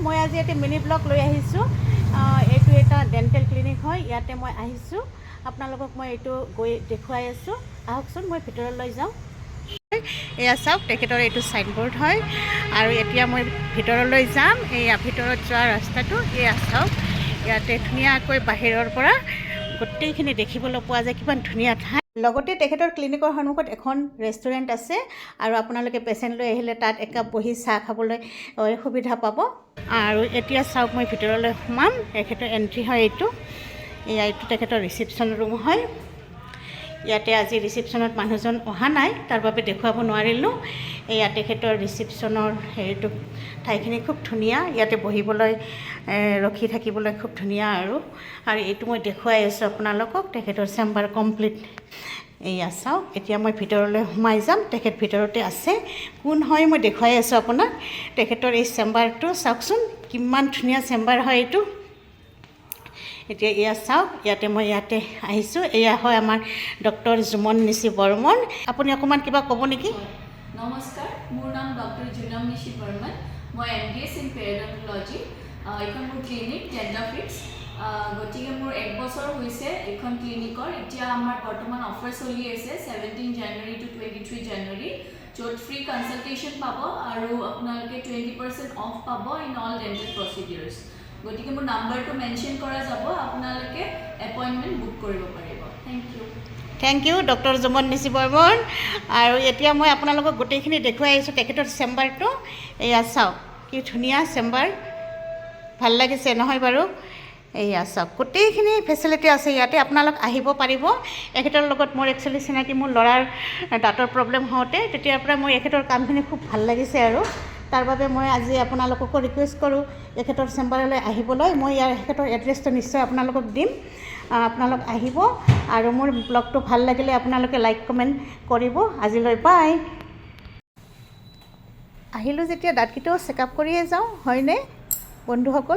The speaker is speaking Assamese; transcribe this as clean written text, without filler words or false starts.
মই আজি এটা মিনি ব্লগ লৈ আহিছোঁ। এইটো এটা ডেণ্টেল ক্লিনিক হয়, ইয়াতে মই আহিছোঁ। আপোনালোকক মই এইটো গৈ দেখুৱাই আছোঁ। আহকচোন মই ভিতৰলৈ যাওঁ। এয়া চাওক, তেখেতৰ এইটো চাইনবোৰ্ড হয় আৰু এতিয়া মই ভিতৰলৈ যাম। এয়া ভিতৰত যোৱা ৰাস্তাটো এয়া চাওক, ইয়াতে ধুনীয়াকৈ বাহিৰৰ পৰা গোটেইখিনি দেখিবলৈ পোৱা যায়, কিমান ধুনীয়া ঠাই। লগতে তেখেতৰ ক্লিনিকৰ সন্মুখত এখন ৰেষ্টুৰেণ্ট আছে আৰু আপোনালোকে পেচেণ্ট লৈ আহিলে তাত একাপ বহি চাহ খাবলৈ সুবিধা পাব। আৰু এতিয়া চাওক, মই ভিতৰলৈ সোমাম। তেখেতৰ এণ্ট্ৰি হয় এইটো তেখেতৰ ৰিচিপশ্যন ৰুম হয়। ইয়াতে আজি ৰিচিপশ্যনত মানুহজন অহা নাই, তাৰ বাবে দেখুৱাব নোৱাৰিলোঁ। এয়া তেখেতৰ ৰিচিপশ্যনৰ হেৰিটো, ঠাইখিনি খুব ধুনীয়া। ইয়াতে বহিবলৈ ৰখি থাকিবলৈ খুব ধুনীয়া আৰু এইটো মই দেখুৱাই আছোঁ আপোনালোকক। তেখেতৰ চেম্বাৰ কমপ্লিট। এয়া চাওক, এতিয়া মই ভিতৰলৈ সোমাই যাম। তেখেত ভিতৰতে আছে। কোন হয় মই দেখুৱাই আছোঁ আপোনাক। তেখেতৰ এই চেম্বাৰটো চাওকচোন, কিমান ধুনীয়া চেম্বাৰ হয় এইটো। এতিয়া এয়া চাওক, ইয়াতে আহিছোঁ। এয়া হয় আমাৰ ডক্টৰ জুমন নিশি বৰ্মন। আপুনি অকণমান কিবা ক'ব নেকি? নমস্কাৰ, মোৰ নাম ডক্টৰ জুনম নিশি বৰ্মন। মই MDS ইন পেৰিডন্টলজি। এইখন মোৰ ক্লিনিক ডেণ্টাফিক্স। গতিকে মোৰ 1 বছৰ হৈছে এইখন ক্লিনিকৰ। এতিয়া আমাৰ বৰ্তমান অফাৰ চলি আছে 17 জানুৱাৰী টু 23 জানুৱাৰী, য'ত ফ্ৰী কনচালটেশ্যন পাব আৰু আপোনালোকে 20% অফ পাব ইন অল ডেণ্টেল প্ৰচিডিউৰ্ছ। গতিকে মোৰ নাম্বাৰটো মেনশ্যন কৰা যাব, আপোনালোকে এপইণ্টমেণ্ট বুক কৰিব পাৰিব। থেংক ইউ ডক্টৰ জুমন নিশি বৰ্মন। আৰু এতিয়া মই আপোনালোকক গোটেইখিনি দেখুৱাই আহিছোঁ তেখেতৰ চেম্বাৰটো। এয়া চাওক, কি ধুনীয়া চেম্বাৰ, ভাল লাগিছে নহয় বাৰু? এয়া চাওক, গোটেইখিনি ফেচিলিটি আছে ইয়াতে। আপোনালোক আহিব পাৰিব। এখেতৰ লগত মোৰ একচুৱেলি চিনাকি, মোৰ ল'ৰাৰ দাঁতৰ প্ৰব্লেম হওঁতে তেতিয়াৰ পৰা মই এখেতৰ কামখিনি খুব ভাল লাগিছে আৰু তাৰ বাবে মই আজি আপোনালোককো ৰিকুৱেষ্ট কৰোঁ এখেতৰ চেম্বাৰলৈ আহিবলৈ। মই এখেতৰ এড্ৰেছটো নিশ্চয় আপোনালোকক দিম। আপোনালোক আহিব আৰু মোৰ ব্লগটো ভাল লাগিলে আপোনালোকে লাইক কমেণ্ট কৰিব। আজিলৈ বাই। আহিলোঁ যেতিয়া দাঁতকেইটাও চেকআপ কৰিয়ে যাওঁ, হয়নে বন্ধুসকল?